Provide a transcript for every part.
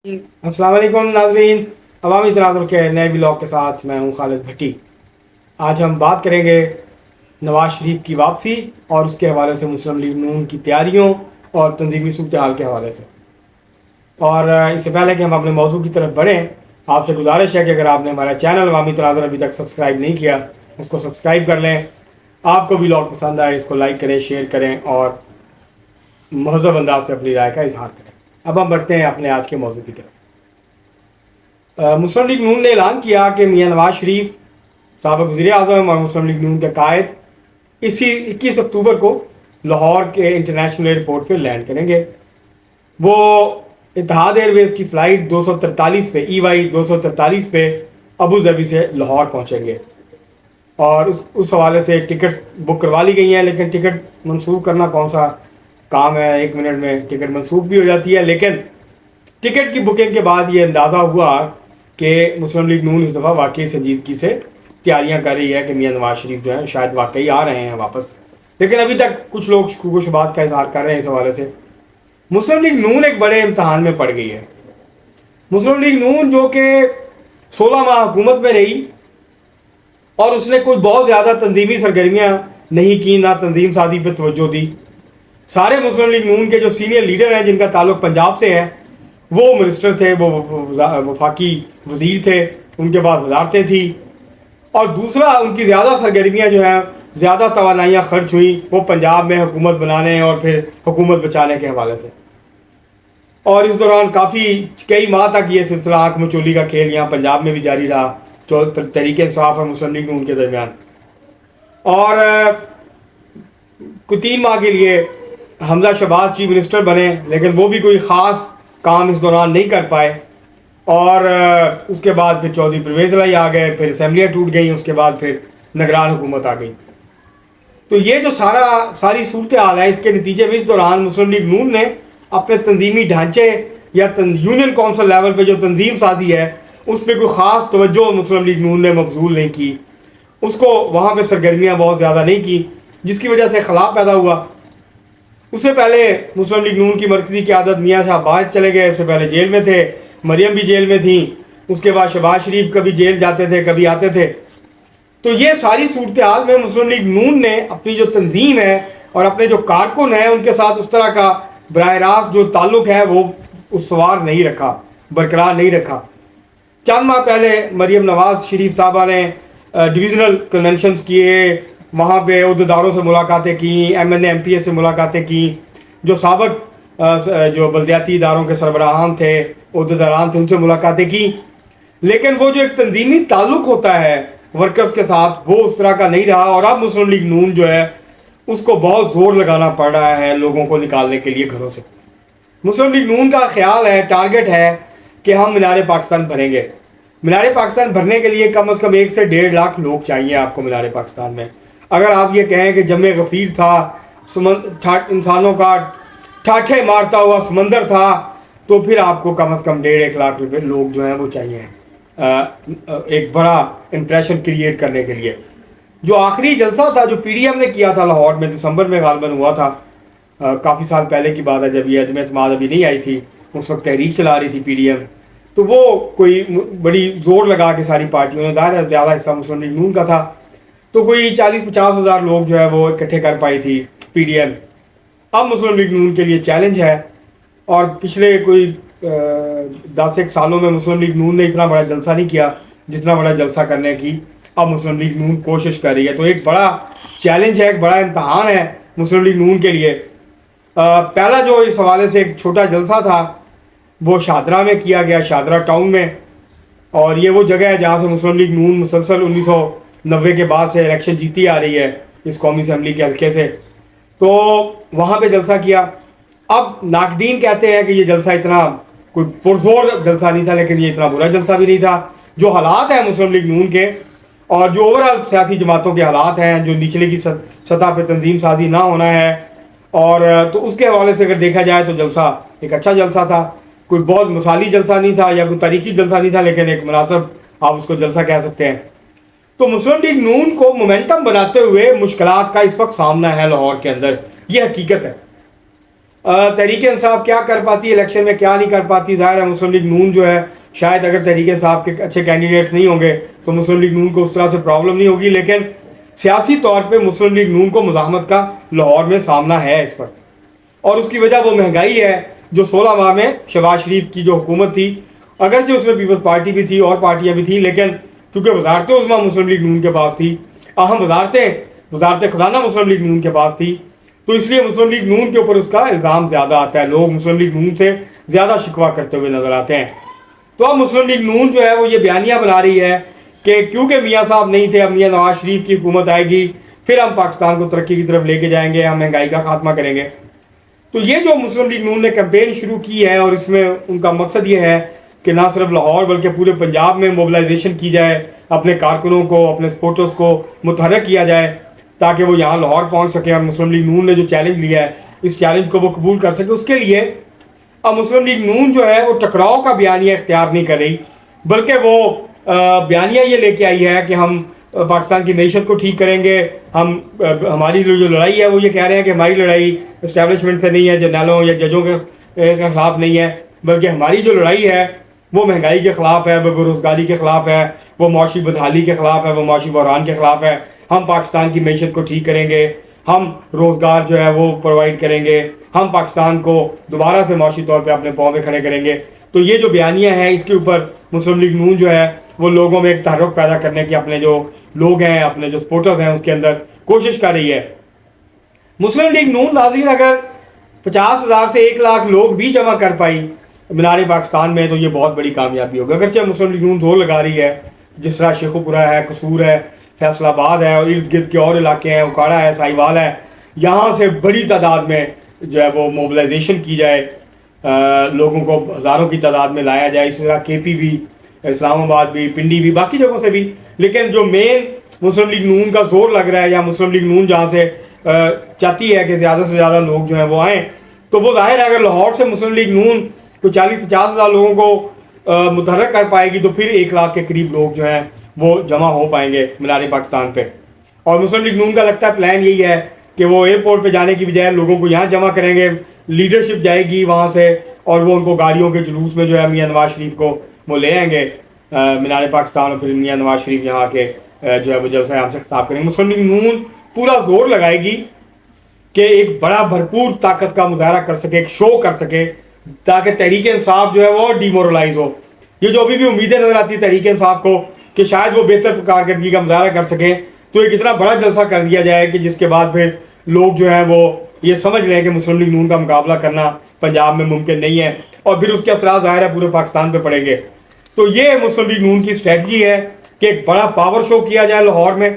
السلام علیکم ناظرین، عوامی تناظر کے نئے ولاگ کے ساتھ میں ہوں خالد بھٹی۔ آج ہم بات کریں گے نواز شریف کی واپسی اور اس کے حوالے سے مسلم لیگ نون کی تیاریوں اور تنظیمی صورتحال کے حوالے سے۔ اور اس سے پہلے کہ ہم اپنے موضوع کی طرف بڑھیں، آپ سے گزارش ہے کہ اگر آپ نے ہمارا چینل عوامی تناظر ابھی تک سبسکرائب نہیں کیا، اس کو سبسکرائب کر لیں۔ آپ کو ولاگ پسند آئے اس کو لائک کریں، شیئر کریں اور مہذب انداز سے اپنی رائے کا اظہار کریں۔ اب ہم بڑھتے ہیں اپنے آج کے موضوع کی طرف۔ مسلم لیگ نون نے اعلان کیا کہ میاں نواز شریف سابق وزیر اعظم اور مسلم لیگ نون کے قائد اسی 21 اکتوبر کو لاہور کے انٹرنیشنل ایئرپورٹ پہ لینڈ کریں گے۔ وہ اتحاد ایئر ویز کی فلائٹ 243 پہ EY 243 پہ ابو ظبی سے لاہور پہنچیں گے، اور اس حوالے سے ٹکٹ بک کروا لی گئی ہیں، لیکن ٹکٹ منسوخ کرنا کون سا کام ہے، 1 منٹ میں ٹکٹ منسوخ بھی ہو جاتی ہے۔ لیکن ٹکٹ کی بکنگ کے بعد یہ اندازہ ہوا کہ مسلم لیگ نون اس دفعہ واقعی سنجیدگی سے تیاریاں کر رہی ہے کہ میاں نواز شریف جو ہیں شاید واقعی آ رہے ہیں واپس، لیکن ابھی تک کچھ لوگ شکوک و شبہات کا اظہار کر رہے ہیں اس حوالے سے۔ مسلم لیگ نون ایک بڑے امتحان میں پڑ گئی ہے۔ مسلم لیگ نون جو کہ 16 ماہ حکومت میں رہی اور اس نے کوئی بہت زیادہ تنظیمی سرگرمیاں نہیں کی، نہ تنظیم سازی پہ توجہ دی۔ سارے مسلم لیگ نون کے جو سینئر لیڈر ہیں جن کا تعلق پنجاب سے ہے، وہ منسٹر تھے، وہ وفاقی وزیر تھے، ان کے بعد وزارتیں تھیں، اور دوسرا ان کی زیادہ سرگرمیاں جو ہیں، زیادہ توانائیاں خرچ ہوئیں وہ پنجاب میں حکومت بنانے اور پھر حکومت بچانے کے حوالے سے۔ اور اس دوران کئی ماہ تک یہ سلسلہ آنکھ مچولی کا کھیل یہاں پنجاب میں بھی جاری رہا، جو تحریک انصاف اور مسلم لیگ نون کے درمیان۔ اور کوئی 3 ماہ کے لیے حمزہ شہباز چیف منسٹر بنے، لیکن وہ بھی کوئی خاص کام اس دوران نہیں کر پائے۔ اور اس کے بعد پھر چودھری پرویز الہی آ گئے، پھر اسمبلیاں ٹوٹ گئیں، اس کے بعد پھر نگران حکومت آ گئی۔ تو یہ جو ساری صورتحال ہے، اس کے نتیجے میں اس دوران مسلم لیگ نون نے اپنے تنظیمی ڈھانچے یا یونین کونسل لیول پہ جو تنظیم سازی ہے، اس پہ کوئی خاص توجہ مسلم لیگ نون نے مبذول نہیں کی، اس کو وہاں پہ سرگرمیاں بہت زیادہ نہیں کی، جس کی وجہ سے خلا پیدا ہوا۔ اس سے پہلے مسلم لیگ نون کی مرکزی قیادت میاں صاحب باہر چلے گئے، اس سے پہلے جیل میں تھے، مریم بھی جیل میں تھیں، اس کے بعد شہباز شریف کبھی جیل جاتے تھے کبھی آتے تھے۔ تو یہ ساری صورتحال میں مسلم لیگ نون نے اپنی جو تنظیم ہے اور اپنے جو کارکن ہیں ان کے ساتھ اس طرح کا براہ راست جو تعلق ہے وہ استوار نہیں رکھا، برقرار نہیں رکھا۔ چند ماہ پہلے مریم نواز شریف صاحبہ نے ڈویژنل کنونشنز کیے، وہاں پہ عہدیداروں سے ملاقاتیں کیں، MNA MPA سے ملاقاتیں کیں، جو سابق جو بلدیاتی اداروں کے سربراہان تھے، عہدیداران تھے، ان سے ملاقاتیں کی، لیکن وہ جو ایک تنظیمی تعلق ہوتا ہے ورکرز کے ساتھ وہ اس طرح کا نہیں رہا۔ اور اب مسلم لیگ نون جو ہے اس کو بہت زور لگانا پڑ رہا ہے لوگوں کو نکالنے کے لیے گھروں سے۔ مسلم لیگ نون کا خیال ہے، ٹارگٹ ہے کہ ہم مینار پاکستان بھریں گے۔ مینار پاکستان بھرنے کے لیے کم از کم 1 سے 1.5 لاکھ لوگ چاہیے آپ کو مینار پاکستان میں۔ اگر آپ یہ کہیں کہ جم غفیر تھا، انسانوں کا ٹھاٹھے مارتا ہوا سمندر تھا، تو پھر آپ کو کم از کم 1.5 لاکھ روپے لوگ جو ہیں وہ چاہیے ایک بڑا امپریشن کریٹ کرنے کے لیے۔ جو آخری جلسہ تھا جو PDM نے کیا تھا لاہور میں، دسمبر میں غالباً ہوا تھا، کافی سال پہلے کی بات ہے جب یہ عدم اعتماد ابھی نہیں آئی تھی، اس وقت تحریک چلا رہی تھی PDM، تو وہ کوئی بڑی زور لگا کے ساری پارٹیوں نے، ظاہر ہے زیادہ حصہ مسلم لیگ نون کا تھا، تو کوئی 40-50 ہزار لوگ جو ہے وہ اکٹھے کر پائی تھی PDM۔ اب مسلم لیگ نون کے لیے چیلنج ہے، اور پچھلے کوئی 10 سالوں میں مسلم لیگ نون نے اتنا بڑا جلسہ نہیں کیا جتنا بڑا جلسہ کرنے کی اب مسلم لیگ نون کوشش کر رہی ہے۔ تو ایک بڑا چیلنج ہے، ایک بڑا امتحان ہے مسلم لیگ نون کے لیے۔ پہلا جو اس حوالے سے ایک چھوٹا جلسہ تھا وہ شاہدرہ میں کیا گیا، شاہدرہ ٹاؤن میں، اور یہ وہ جگہ ہے جہاں سے مسلم لیگ نون مسلسل 1990 کے بعد سے الیکشن جیتی آ رہی ہے اس قومی اسمبلی کے حلقے سے، تو وہاں پہ جلسہ کیا۔ اب ناقدین کہتے ہیں کہ یہ جلسہ اتنا کوئی پرزور جلسہ نہیں تھا، لیکن یہ اتنا برا جلسہ بھی نہیں تھا۔ جو حالات ہیں مسلم لیگ نون کے اور جو اوورآل سیاسی جماعتوں کے حالات ہیں، جو نچلے کی سطح پہ تنظیم سازی نہ ہونا ہے، اور تو اس کے حوالے سے اگر دیکھا جائے تو جلسہ ایک اچھا جلسہ تھا، کوئی بہت مثالی جلسہ نہیں تھا یا کوئی تاریخی جلسہ نہیں تھا، لیکن ایک مناسب آپ اس کو جلسہ کہہ سکتے ہیں۔ تو مسلم لیگ نون کو مومنٹم بناتے ہوئے مشکلات کا اس وقت سامنا ہے لاہور کے اندر، یہ حقیقت ہے۔ تحریک انصاف کیا کر پاتی ہے الیکشن میں، کیا نہیں کر پاتی، ظاہر ہے مسلم لیگ نون جو ہے شاید اگر تحریک انصاف کے اچھے کینڈیڈیٹ نہیں ہوں گے تو مسلم لیگ نون کو اس طرح سے پرابلم نہیں ہوگی، لیکن سیاسی طور پہ مسلم لیگ نون کو مزاحمت کا لاہور میں سامنا ہے اس پر، اور اس کی وجہ وہ مہنگائی ہے جو 16 ماہ میں شہباز شریف کی جو حکومت تھی، اگرچہ اس میں پیپلز پارٹی بھی تھی اور پارٹیاں بھی تھیں، لیکن کیونکہ وزارت عظمیٰ مسلم لیگ نون کے پاس تھی، اہم وزارت خزانہ مسلم لیگ نون کے پاس تھی، تو اس لیے مسلم لیگ نون کے اوپر اس کا الزام زیادہ آتا ہے، لوگ مسلم لیگ نون سے زیادہ شکوہ کرتے ہوئے نظر آتے ہیں۔ تو اب مسلم لیگ نون جو ہے وہ یہ بیانیہ بنا رہی ہے کہ کیونکہ میاں صاحب نہیں تھے، اب میاں نواز شریف کی حکومت آئے گی، پھر ہم پاکستان کو ترقی کی طرف لے کے جائیں گے، ہم مہنگائی کا خاتمہ کریں گے۔ تو یہ جو مسلم لیگ نون نے کیمپین شروع کی ہے، اور اس میں ان کا مقصد یہ ہے کہ نہ صرف لاہور بلکہ پورے پنجاب میں موبلائزیشن کی جائے، اپنے کارکنوں کو، اپنے سپورٹرز کو متحرک کیا جائے تاکہ وہ یہاں لاہور پہنچ سکیں، اور مسلم لیگ نون نے جو چیلنج لیا ہے اس چیلنج کو وہ قبول کر سکے۔ اس کے لیے اب مسلم لیگ نون جو ہے وہ ٹکراؤ کا بیانیہ اختیار نہیں کر رہی، بلکہ وہ بیانیہ یہ لے کے آئی ہے کہ ہم پاکستان کی معیشت کو ٹھیک کریں گے، ہماری جو لڑائی ہے وہ یہ کہہ رہے ہیں کہ ہماری لڑائی اسٹیبلشمنٹ سے نہیں ہے، جرنیلوں یا ججوں کے خلاف نہیں ہے، بلکہ ہماری جو لڑائی ہے وہ مہنگائی کے خلاف ہے، وہ بے روزگاری کے خلاف ہے، وہ معاشی بدحالی کے خلاف ہے، وہ معاشی بحران کے خلاف ہے۔ ہم پاکستان کی معیشت کو ٹھیک کریں گے، ہم روزگار جو ہے وہ پرووائڈ کریں گے، ہم پاکستان کو دوبارہ سے معاشی طور پہ اپنے پاؤں پہ کھڑے کریں گے۔ تو یہ جو بیانیہ ہے اس کے اوپر مسلم لیگ نون جو ہے وہ لوگوں میں ایک تحرک پیدا کرنے کی، اپنے جو لوگ ہیں، اپنے جو سپورٹرز ہیں اس کے اندر کوشش کر رہی ہے۔ مسلم لیگ نون ناظرین اگر 50,000 سے 1,00,000 لوگ بھی جمع کر پائی مینار پاکستان میں تو یہ بہت بڑی کامیابی ہوگی۔ اگرچہ مسلم لیگ نون زور لگا رہی ہے، جس طرح شیخوپورہ ہے، قصور ہے، فیصل آباد ہے، اور ارد گرد کے اور علاقے ہیں، اکھاڑا ہے، ساہیوال ہے، یہاں سے بڑی تعداد میں جو ہے وہ موبلائزیشن کی جائے، لوگوں کو ہزاروں کی تعداد میں لایا جائے، اسی طرح کے پی بھی، اسلام آباد بھی، پنڈی بھی، باقی جگہوں سے بھی۔ لیکن جو مین مسلم لیگ نون کا زور لگ رہا ہے، یا مسلم لیگ نون جہاں سے چاہتی ہے کہ زیادہ سے زیادہ لوگ جو ہیں وہ آئیں، تو وہ ظاہر ہے اگر لاہور سے مسلم لیگ نون کو 40-50 ہزار لوگوں کو متحرک کر پائے گی تو پھر 1,00,000 کے قریب لوگ جو ہیں وہ جمع ہو پائیں گے مینار پاکستان پہ۔ اور مسلم لیگ نون کا لگتا ہے پلان یہی ہے کہ وہ ایئرپورٹ پہ جانے کی بجائے لوگوں کو یہاں جمع کریں گے، لیڈرشپ جائے گی وہاں سے، اور وہ ان کو گاڑیوں کے جلوس میں جو ہے میاں نواز شریف کو وہ لے آئیں گے مینار پاکستان، اور پھر میاں نواز شریف یہاں کے جو ہے وہ جلسہ عام سے خطاب کریں گے۔ مسلم لیگ نون پورا زور لگائے گی کہ ایک بڑا بھرپور طاقت کا مظاہرہ کر سکے، ایک شو کر سکے، تاکہ تحریک انصاف جو ہے وہ ڈی مورلائز ہو۔ یہ جو بھی امیدیں نظر آتی ہے تحریک انصاف کو کہ شاید وہ بہتر کارکردگی کا مظاہرہ کر سکے، تو ایک اتنا بڑا جلسہ کر دیا جائے کہ جس کے بعد پھر لوگ جو ہیں وہ یہ سمجھ لیں کہ مسلم لیگ نون کا مقابلہ کرنا پنجاب میں ممکن نہیں ہے، اور پھر اس کے اثرات ظاہر ہے پورے پاکستان پہ پڑیں گے۔ تو یہ مسلم لیگ نون کی اسٹریٹجی ہے کہ ایک بڑا پاور شو کیا جائے لاہور میں،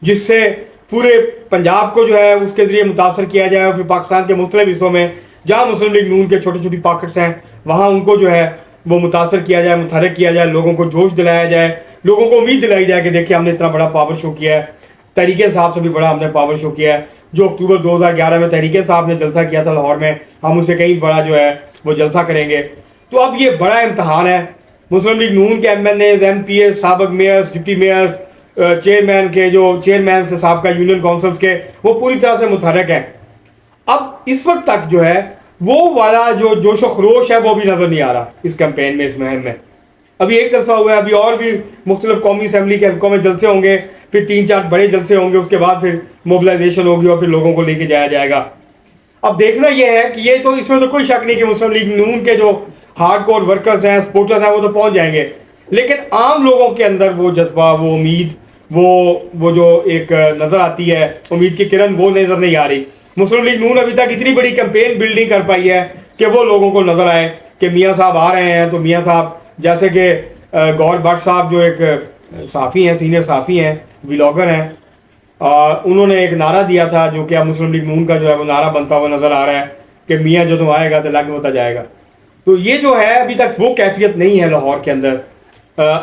جس سے پورے پنجاب کو جو ہے اس کے ذریعے متاثر کیا جائے، اور پھر پاکستان کے مختلف حصوں میں جہاں مسلم لیگ نون کے چھوٹی چھوٹی پاکٹس ہیں وہاں ان کو جو ہے وہ متاثر کیا جائے، متحرک کیا جائے، لوگوں کو جوش دلایا جائے، لوگوں کو امید دلائی جائے کہ دیکھیں ہم نے اتنا بڑا پاور شو کیا ہے، تحریک انصاف سے بھی بڑا ہم نے پاور شو کیا ہے۔ جو اکتوبر 2011 میں تحریک انصاف نے جلسہ کیا تھا لاہور میں، ہم اسے کہیں بڑا جو ہے وہ جلسہ کریں گے۔ تو اب یہ بڑا امتحان ہے، مسلم لیگ نون کے MNAs, MPs, سابق میئرز، ڈپٹی میئرز، چیئرمین کے جو چیئرمین سے سابقہ یونین کونسلز کے، وہ پوری طرح سے متحرک ہیں۔ اب اس وقت تک جو ہے وہ والا جو جوش و خروش ہے وہ بھی نظر نہیں آ رہا اس کیمپین میں، اس مہم میں۔ ابھی ایک جلسہ ہوا ہے، ابھی اور بھی مختلف قومی اسمبلی کے حلقوں میں جلسے ہوں گے، پھر 3-4 بڑے جلسے ہوں گے، اس کے بعد پھر موبلائزیشن ہوگی اور پھر لوگوں کو لے کے جایا جائے گا۔ اب دیکھنا یہ ہے کہ یہ تو اس میں تو کوئی شک نہیں کہ مسلم لیگ نون کے جو ہارڈ کور ورکرز ہیں، سپورٹرز ہیں، وہ تو پہنچ جائیں گے، لیکن عام لوگوں کے اندر وہ جذبہ، وہ امید، وہ جو ایک نظر آتی ہے امید کی کرن، وہ نظر نہیں آ رہی۔ مسلم لیگ نون ابھی تک اتنی بڑی کیمپین بلڈ نہیں کر پائی ہے کہ وہ لوگوں کو نظر آئے کہ میاں صاحب آ رہے ہیں۔ تو میاں صاحب جیسے کہ گور بٹ صاحب جو ایک صحافی ہیں، سینئر صحافی ہیں، ولاگر ہیں، انہوں نے ایک نعرہ دیا تھا جو کہ اب مسلم لیگ نون کا جو ہے وہ نعرہ بنتا ہوا نظر آ رہا ہے کہ میاں جو آئے گا تو لگ ہوتا جائے گا۔ تو یہ جو ہے ابھی تک وہ کیفیت نہیں ہے لاہور کے اندر،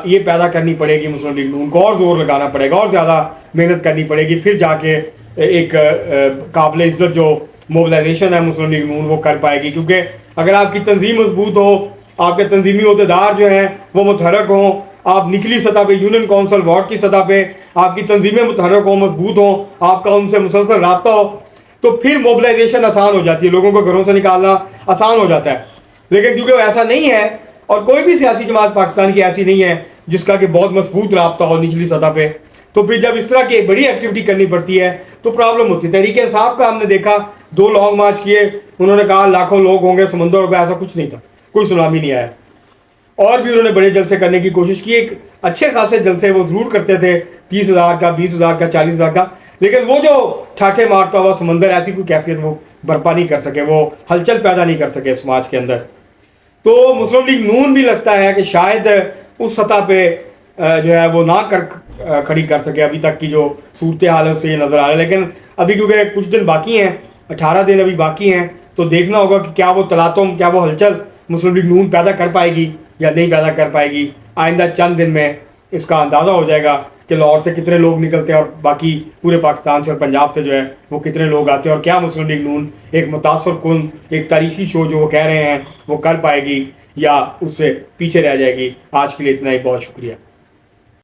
یہ پیدا کرنی پڑے گی مسلم لیگ نون کو، اور زور لگانا پڑے گا اور زیادہ محنت کرنی پڑے گی، پھر جا کے ایک قابل عزت جو موبلائزیشن ہے مسلم لیگ نون وہ کر پائے گی۔ کیونکہ اگر آپ کی تنظیم مضبوط ہو، آپ کے تنظیمی عہدیدار جو ہیں وہ متحرک ہوں، آپ نچلی سطح پہ یونین کونسل وارڈ کی سطح پہ آپ کی تنظیمیں متحرک ہوں، مضبوط ہوں، آپ کا ان سے مسلسل رابطہ ہو، تو پھر موبلائزیشن آسان ہو جاتی ہے، لوگوں کو گھروں سے نکالنا آسان ہو جاتا ہے. لیکن کیونکہ وہ ایسا نہیں ہے، اور کوئی بھی سیاسی جماعت پاکستان کی ایسی نہیں ہے جس کا کہ بہت مضبوط رابطہ ہو نچلی سطح پہ، تو پھر جب اس طرح کی بڑی ایکٹیویٹی کرنی پڑتی ہے تو پرابلم ہوتی ہے. تحریک انصاف کا ہم نے دیکھا 2 لانگ مارچ کیے، انہوں نے کہا لاکھوں لوگ ہوں گے، سمندر ہوگا، ایسا کچھ نہیں تھا، کوئی سونامی نہیں آیا. اور بھی انہوں نے بڑے جلسے کرنے کی کوشش کی، ایک اچھے خاصے جلسے وہ ضرور کرتے تھے، 30,000 کا، 20,000 کا، 40,000 کا، لیکن وہ جو ٹھاٹھے مارتا ہوا سمندر، ایسی کوئی کیفیت وہ برپا نہیں کر سکے، وہ ہلچل پیدا نہیں کر سکے سماج کے اندر. تو مسلم لیگ نون بھی لگتا ہے کہ شاید اس سطح پہ جو ہے وہ نہ کھڑی کر سکے، ابھی تک کی جو صورتحال ہے اس سے یہ نظر آ رہا ہے. لیکن ابھی کیونکہ کچھ دن باقی ہیں، 18 دن ابھی باقی ہیں، تو دیکھنا ہوگا کہ کیا وہ تلاطم، کیا وہ ہلچل مسلم لیگ نون پیدا کر پائے گی یا نہیں پیدا کر پائے گی. آئندہ چند دن میں اس کا اندازہ ہو جائے گا کہ لاہور سے کتنے لوگ نکلتے ہیں اور باقی پورے پاکستان سے اور پنجاب سے جو ہے وہ کتنے لوگ آتے ہیں، اور کیا مسلم لیگ نون ایک متاثر کن ایک تاریخی شو جو وہ کہہ رہے ہیں وہ کر پائے گی یا اس سے پیچھے رہ جائے گی. آج کے لیے اتنا ہی، بہت شکریہ.